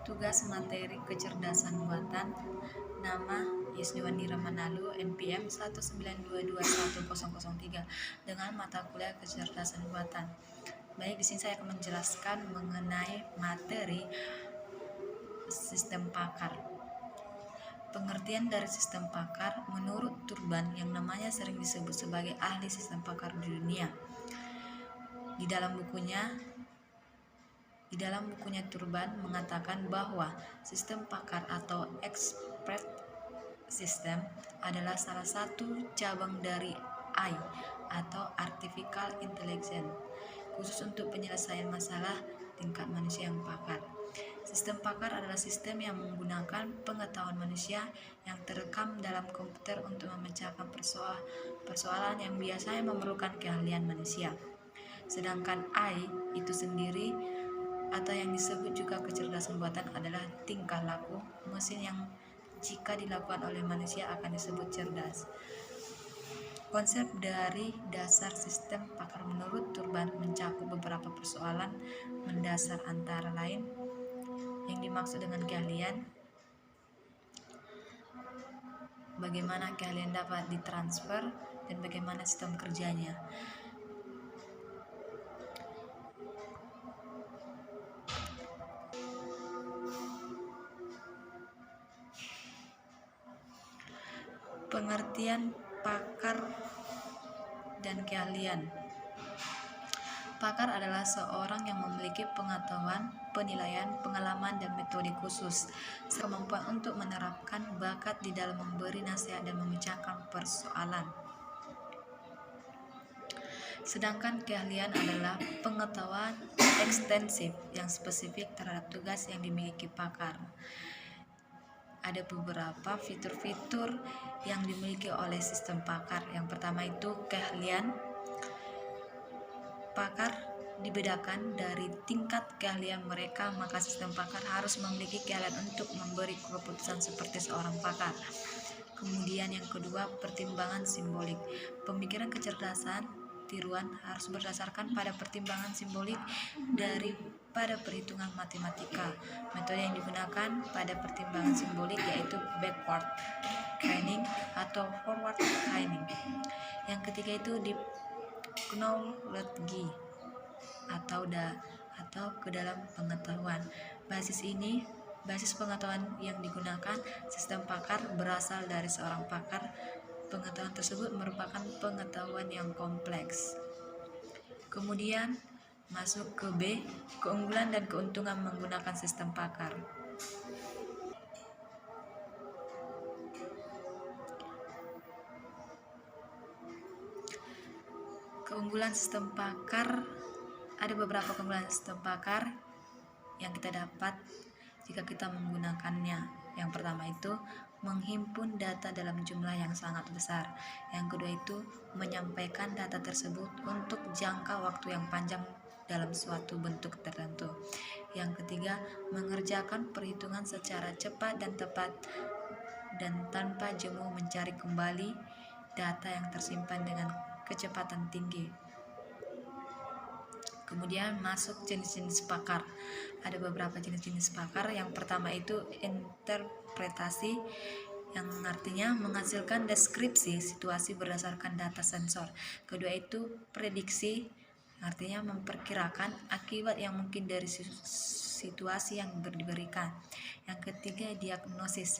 Tugas materi kecerdasan buatan. Nama Yusniwandira Manalu, NPM 192210003 dengan mata kuliah kecerdasan buatan. Baik, di sini saya akan menjelaskan mengenai materi sistem pakar. Pengertian dari sistem pakar menurut Turban yang namanya sering disebut sebagai ahli sistem pakar di dunia. Di dalam bukunya Turban mengatakan bahwa sistem pakar atau expert system adalah salah satu cabang dari AI atau Artificial Intelligence, khusus untuk penyelesaian masalah tingkat manusia yang pakar. Sistem pakar adalah sistem yang menggunakan pengetahuan manusia yang terekam dalam komputer untuk memecahkan persoalan yang biasanya memerlukan keahlian manusia. Sedangkan AI itu sendiri atau yang disebut juga kecerdasan buatan adalah tingkah laku mesin yang jika dilakukan oleh manusia akan disebut cerdas. Konsep dari dasar sistem pakar menurut Turban mencakup beberapa persoalan mendasar, antara lain yang dimaksud dengan keahlian, bagaimana keahlian dapat ditransfer, dan bagaimana sistem kerjanya. Pengertian pakar dan keahlian. Pakar adalah seorang yang memiliki pengetahuan, penilaian, pengalaman, dan metode khusus, kemampuan untuk menerapkan bakat di dalam memberi nasihat dan memecahkan persoalan. Sedangkan keahlian adalah pengetahuan ekstensif yang spesifik terhadap tugas yang dimiliki pakar. Ada beberapa fitur-fitur yang dimiliki oleh sistem pakar. Yang pertama itu keahlian. Pakar dibedakan dari tingkat keahlian mereka, maka sistem pakar harus memiliki keahlian untuk memberi keputusan seperti seorang pakar. Kemudian yang kedua, pertimbangan simbolik. Pemikiran kecerdasan tiruan harus berdasarkan pada pertimbangan simbolik daripada perhitungan matematika. Metode yang digunakan pada pertimbangan simbolik yaitu backward training atau forward training. Yang ketiga itu knowledge atau ke dalam pengetahuan. Basis pengetahuan yang digunakan sistem pakar berasal dari seorang pakar. Pengetahuan tersebut merupakan pengetahuan yang kompleks. Kemudian masuk ke B, keunggulan dan keuntungan menggunakan sistem pakar. Keunggulan sistem pakar, ada beberapa keunggulan sistem pakar yang kita dapat jika kita menggunakannya. Yang pertama itu menghimpun data dalam jumlah yang sangat besar. Yang kedua itu menyampaikan data tersebut untuk jangka waktu yang panjang dalam suatu bentuk tertentu. Yang ketiga, mengerjakan perhitungan secara cepat dan tepat dan tanpa jemu mencari kembali data yang tersimpan dengan kecepatan tinggi. Kemudian masuk jenis-jenis pakar. Ada beberapa jenis-jenis pakar. Yang pertama itu interpretasi, yang artinya menghasilkan deskripsi situasi berdasarkan data sensor. Kedua itu prediksi, artinya memperkirakan akibat yang mungkin dari situasi yang diberikan. Yang ketiga diagnosis,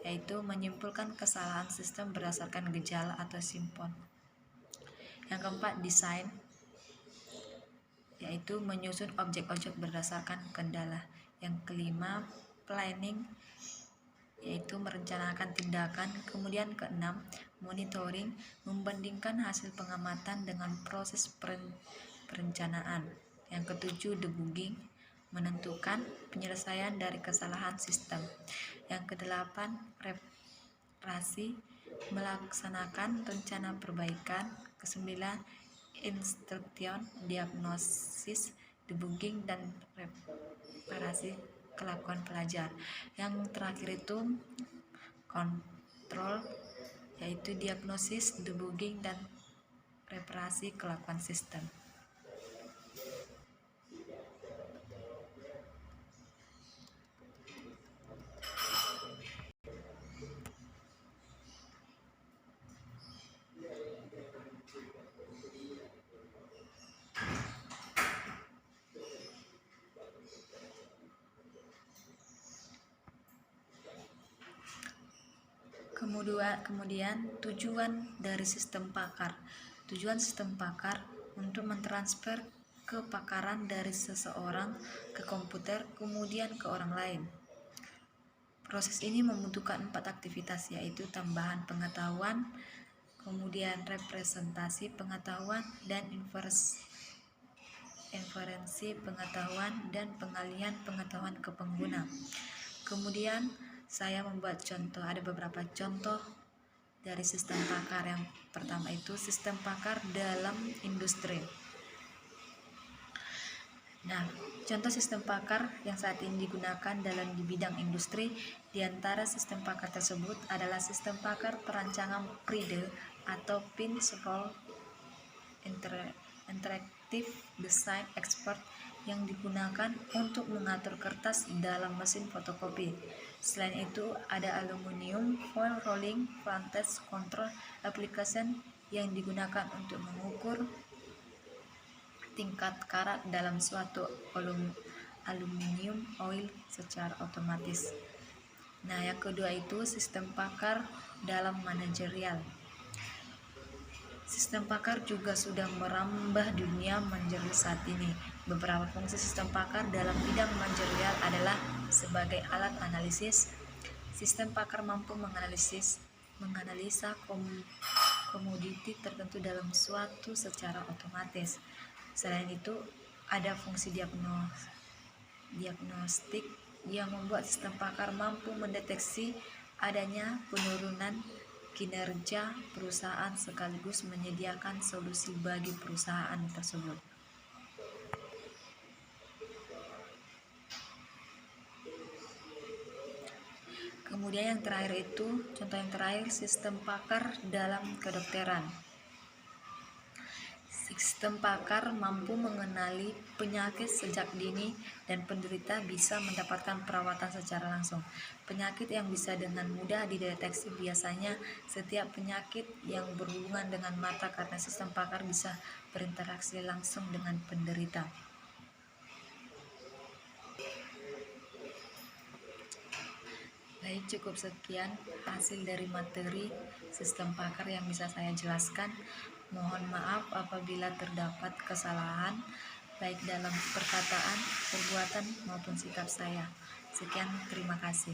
yaitu menyimpulkan kesalahan sistem berdasarkan gejala atau simptom. Yang keempat desain, yaitu menyusun objek-objek berdasarkan kendala. Yang kelima planning, yaitu merencanakan tindakan. Kemudian keenam monitoring, membandingkan hasil pengamatan dengan proses perencanaan. Yang ketujuh debugging, menentukan penyelesaian dari kesalahan sistem. Yang kedelapan reparasi, melaksanakan rencana perbaikan. Kesembilan instruction, diagnosis, debugging, dan reparasi kelakuan pelajar. Yang terakhir itu kontrol, yaitu diagnosis, debugging, dan reparasi kelakuan sistem. Kemudian tujuan dari sistem pakar. Tujuan sistem pakar untuk mentransfer kepakaran dari seseorang ke komputer kemudian ke orang lain. Proses ini membutuhkan 4 aktivitas, yaitu tambahan pengetahuan, kemudian representasi pengetahuan, dan inferensi pengetahuan, dan pengalihan pengetahuan ke pengguna. Kemudian saya membuat contoh, ada beberapa contoh dari sistem pakar. Yang pertama itu sistem pakar dalam industri. Nah, contoh sistem pakar yang saat ini digunakan di bidang industri, di antara sistem pakar tersebut adalah sistem pakar perancangan PRIDE atau Principal Interactive Design Expert, yang digunakan untuk mengatur kertas dalam mesin fotokopi. Selain itu, ada aluminium foil rolling vantage control application yang digunakan untuk mengukur tingkat karat dalam suatu aluminium oil secara otomatis. Nah, yang kedua itu sistem pakar dalam manajerial. Sistem pakar juga sudah merambah dunia manajerial saat ini. Beberapa fungsi sistem pakar dalam bidang manajerial adalah sebagai alat analisis. Sistem pakar mampu menganalisa komoditi tertentu dalam suatu secara otomatis. Selain itu, ada fungsi diagnostik yang membuat sistem pakar mampu mendeteksi adanya penurunan kinerja perusahaan sekaligus menyediakan solusi bagi perusahaan tersebut. Kemudian contoh yang terakhir sistem pakar dalam kedokteran. Sistem pakar mampu mengenali penyakit sejak dini dan penderita bisa mendapatkan perawatan secara langsung. Penyakit yang bisa dengan mudah dideteksi biasanya setiap penyakit yang berhubungan dengan mata, karena sistem pakar bisa berinteraksi langsung dengan penderita. Baik, cukup sekian hasil dari materi sistem pakar yang bisa saya jelaskan. Mohon maaf apabila terdapat kesalahan baik dalam perkataan, perbuatan maupun sikap saya. Sekian, terima kasih.